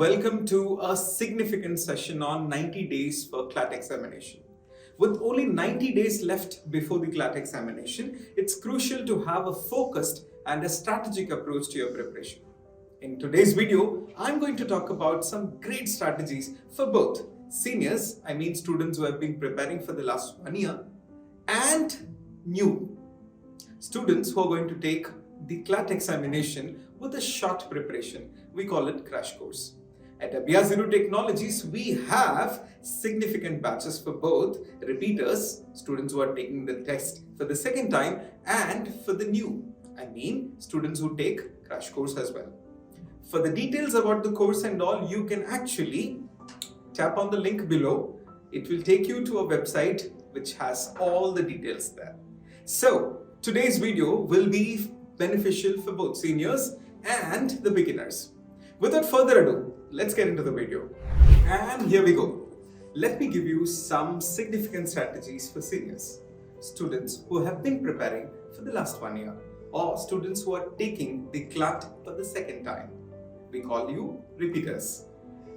welcome to a significant session on 90 days for CLAT examination. With only 90 days left before the CLAT examination, it's crucial to have a focused and a strategic approach to your preparation. In today's video, I'm going to talk about some great strategies for both seniors, I mean students who have been preparing for the last 1 year, and new students who are going to take the CLAT examination with a short preparation. We call it crash course. At Abhyas Technologies, we have significant batches for both repeaters, students who are taking the test for the second time, and for the new, I mean students who take crash course as well. For the details about the course and all, you can actually tap on the link below. It will take you to a website which has all the details there. So today's video will be beneficial for both seniors and the beginners. Without further ado, let's get into the video. And here we go. Let me give you some significant strategies for seniors, students who have been preparing for the last 1 year, or students who are taking the CLAT for the second time. We call you repeaters.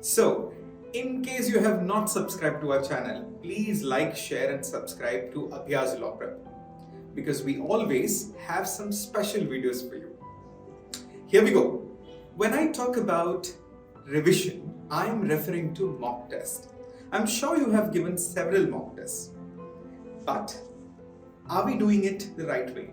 So, in case you have not subscribed to our channel, please like, share and subscribe to Abhyas Law Prep, because we always have some special videos for you. Here we go. When I talk about revision, I am referring to mock test. I'm sure you have given several mock tests, but are we doing it the right way?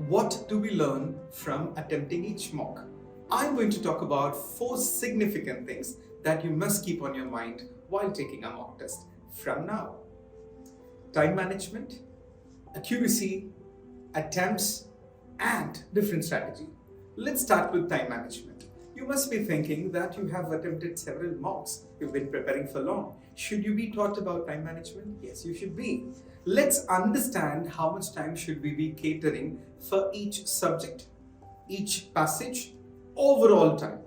What do we learn from attempting each mock? I'm going to talk about 4 significant things that you must keep on your mind while taking a mock test from now. Time management, accuracy, attempts, and different strategy. Let's start with time management. You must be thinking that you have attempted several mocks. You've been preparing for long. Should you be taught about time management? Yes, you should be. Let's understand how much time should we be catering for each subject, each passage, overall time.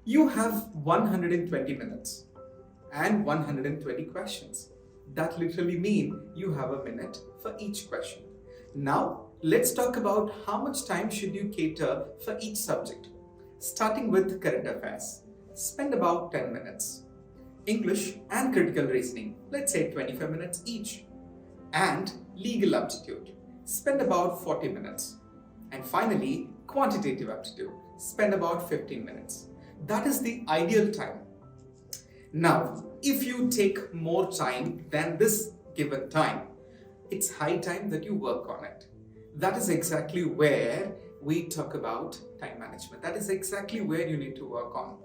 You have 120 minutes and 120 questions. That literally means you have a minute for each question. Now, let's talk about how much time should you cater for each subject. Starting with current affairs, spend about 10 minutes. English and critical reasoning, let's say 25 minutes each. And legal aptitude, spend about 40 minutes. And finally, quantitative aptitude, spend about 15 minutes. That is the ideal time. Now, if you take more time than this given time, it's high time that you work on it. That is exactly where we talk about time management. That is exactly where you need to work on.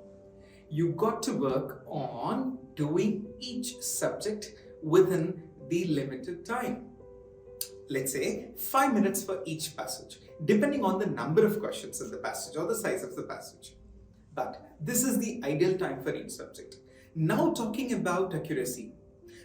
You got to work on doing each subject within the limited time. Let's say 5 minutes for each passage, depending on the number of questions in the passage or the size of the passage. But this is the ideal time for each subject. Now talking about accuracy.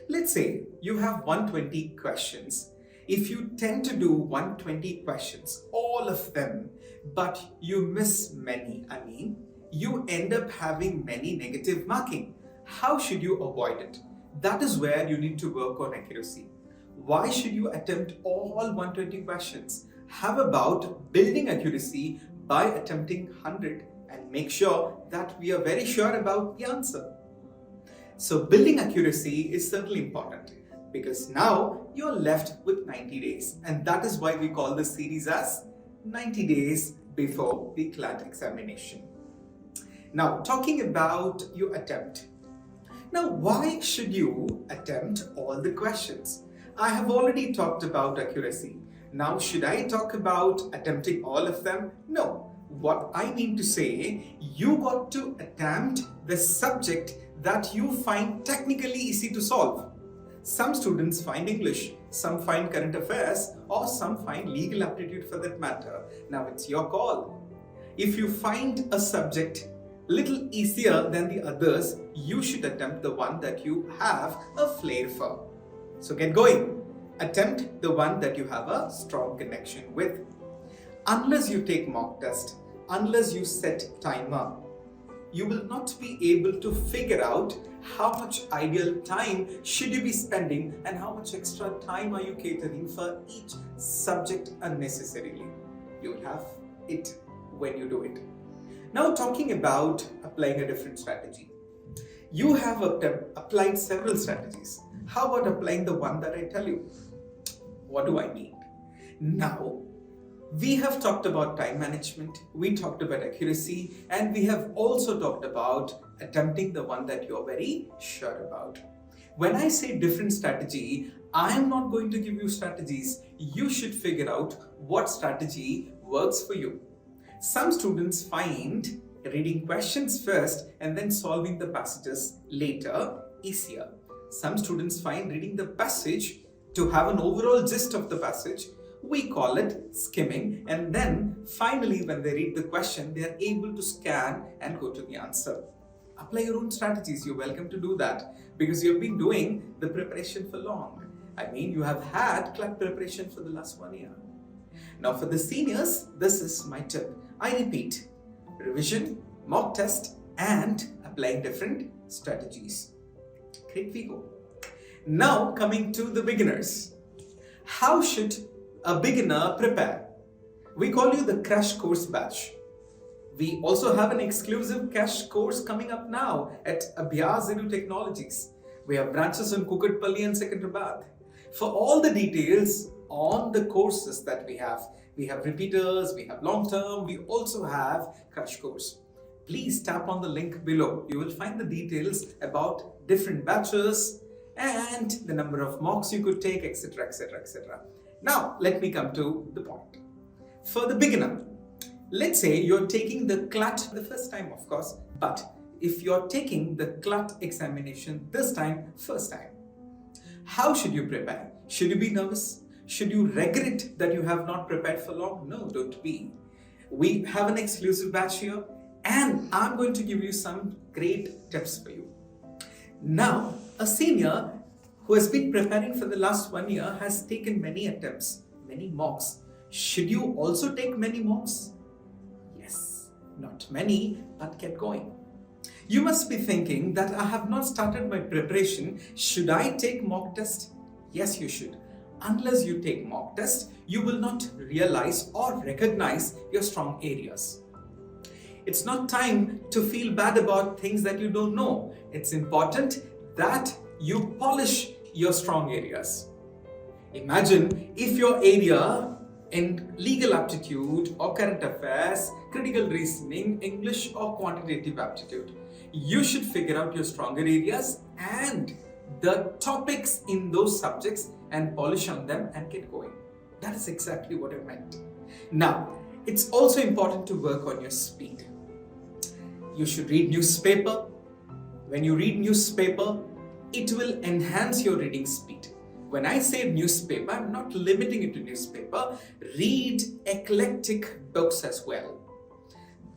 Let's say you have 120 questions. If you tend to do 120 questions, all of them, but you miss many, I mean, you end up having many negative marking. How should you avoid it? That is where you need to work on accuracy. Why should you attempt all 120 questions? How about building accuracy by attempting 100 and make sure that we are very sure about the answer? So building accuracy is certainly important, because now you're left with 90 days, and that is why we call this series as 90 days before the CLAT examination. Now talking about your attempt. Now why should you attempt all the questions? I have already talked about accuracy. Now should I talk about attempting all of them? No. What I mean to say, you got to attempt the subject that you find technically easy to solve. Some students find English, some find current affairs, or some find legal aptitude for that matter. Now it's your call. If you find a subject little easier than the others, you should attempt the one that you have a flair for. So get going. Attempt the one that you have a strong connection with. Unless you take mock test, unless you set timer, you will not be able to figure out how much ideal time should you be spending and how much extra time are you catering for each subject unnecessarily. You will have it when you do it. Now talking about a applying a different strategy? You have applied several strategies. How about applying the one that I tell you? What do I mean? Now, we have talked about time management, we talked about accuracy, and we have also talked about attempting the one that you're very sure about. When I say different strategy, I am not going to give you strategies. You should figure out what strategy works for you. Some students find reading questions first and then solving the passages later easier. Some students find reading the passage to have an overall gist of the passage. We call it skimming, and then finally when they read the question, they are able to scan and go to the answer. Apply your own strategies. You're welcome to do that because you've been doing the preparation for long. I mean, you have had CLAT preparation for the last 1 year. Now for the seniors, this is my tip. I repeat, revision, mock test, and applying different strategies. Great we go. Now coming to the beginners. How should a beginner prepare? We call you the crash course batch. We also have an exclusive crash course coming up now at Abhyas Edu Technologies. We have branches in Kukatpalli and Secunderabad. For all the details on the courses that we have repeaters, we have long term, we also have crash course. Please tap on the link below. You will find the details about different batches and the number of mocks you could take, etc, etc, etc. Now, let me come to the point. For the beginner, let's say you're taking the CLAT the first time, of course, but if you're taking the CLAT examination this time, first time, how should you prepare? Should you be nervous? Should you regret that you have not prepared for long? No, don't be. We have an exclusive batch here, and I'm going to give you some great tips for you. Now, a senior who has been preparing for the last 1 year has taken many attempts, many mocks. Should you also take many mocks? Yes, not many, but get going. You must be thinking that I have not started my preparation. Should I take mock test? Yes, you should. Unless you take mock test, you will not realize or recognize your strong areas. It's not time to feel bad about things that you don't know. It's important that you polish your strong areas. Imagine if your area in legal aptitude or current affairs, critical reasoning, English or quantitative aptitude. You should figure out your stronger areas and the topics in those subjects and polish on them and get going. That is exactly what I meant. Now, it's also important to work on your speed. You should read newspaper. When you read newspaper, it will enhance your reading speed. When I say newspaper, I'm not limiting it to newspaper. Read eclectic books as well.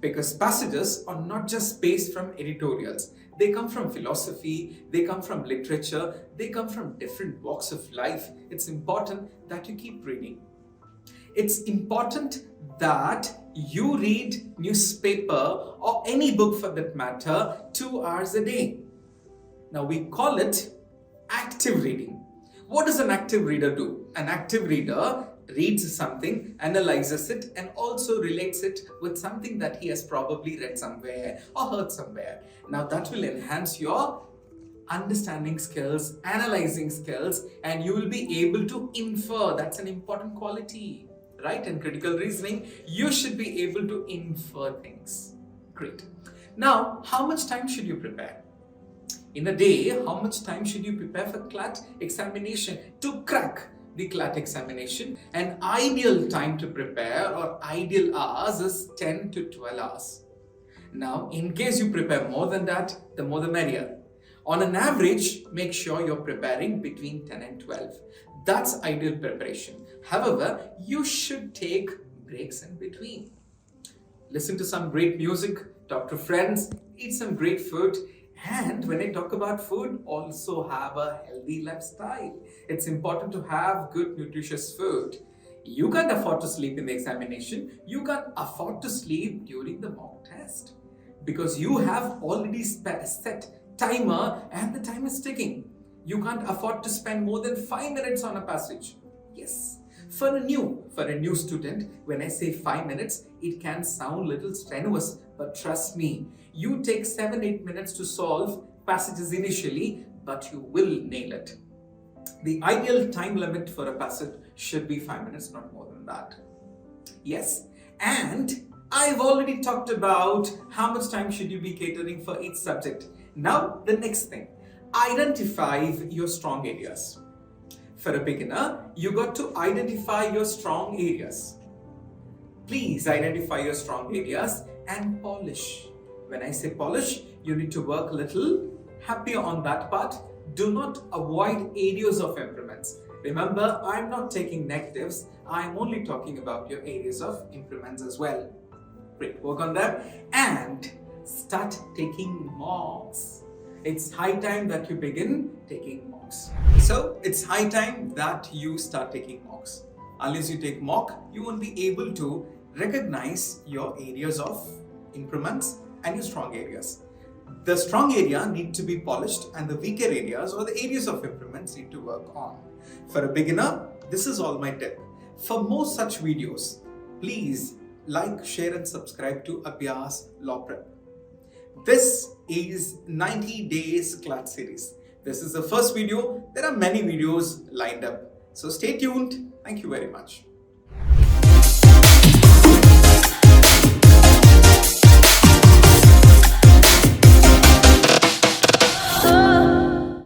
Because passages are not just based from editorials. They come from philosophy, they come from literature, they come from different walks of life. It's important that you keep reading. It's important that you read newspaper or any book for that matter 2 hours a day. Now we call it active reading. What does an active reader do? An active reader reads something, analyzes it, and also relates it with something that he has probably read somewhere or heard somewhere. Now that will enhance your understanding skills, analyzing skills, and you will be able to infer. That's an important quality, right? In critical reasoning, you should be able to infer things. Great. Now, how much time should you prepare? In a day, how much time should you prepare for CLAT examination to crack the CLAT examination? An ideal time to prepare or ideal hours is 10 to 12 hours. Now, in case you prepare more than that, the more the merrier. On an average, make sure you're preparing between 10 and 12. That's ideal preparation. However, you should take breaks in between. Listen to some great music, talk to friends, eat some great food. And when I talk about food, also have a healthy lifestyle. It's important to have good, nutritious food. You can't afford to sleep in the examination. You can't afford to sleep during the mock test because you have already set timer and the time is ticking. You can't afford to spend more than 5 minutes on a passage. Yes, For a new student, when I say 5 minutes, it can sound little strenuous, but trust me, you take 7-8 minutes to solve passages initially, but you will nail it. The ideal time limit for a passage should be 5 minutes, not more than that. Yes, and I've already talked about how much time should you be catering for each subject. Now, the next thing, identify your strong areas. For a beginner, you got to identify your strong areas. Please identify your strong areas and polish. When I say polish, you need to work a little happier on that part. Do not avoid areas of improvements. Remember, I'm not taking negatives. I'm only talking about your areas of improvements as well. Great, work on them and start taking mocks. It's high time that you begin taking mocks. So it's high time that you start taking mocks. Unless you take mock, you won't be able to recognize your areas of improvements and your strong areas. The strong area need to be polished and the weaker areas or the areas of improvements need to work on. For a beginner, this is all my tip. For more such videos, please like, share and subscribe to Abhyas Law Prep. This is 90 Days CLAT series. This is the first video. There are many videos lined up. So stay tuned. Thank you very much.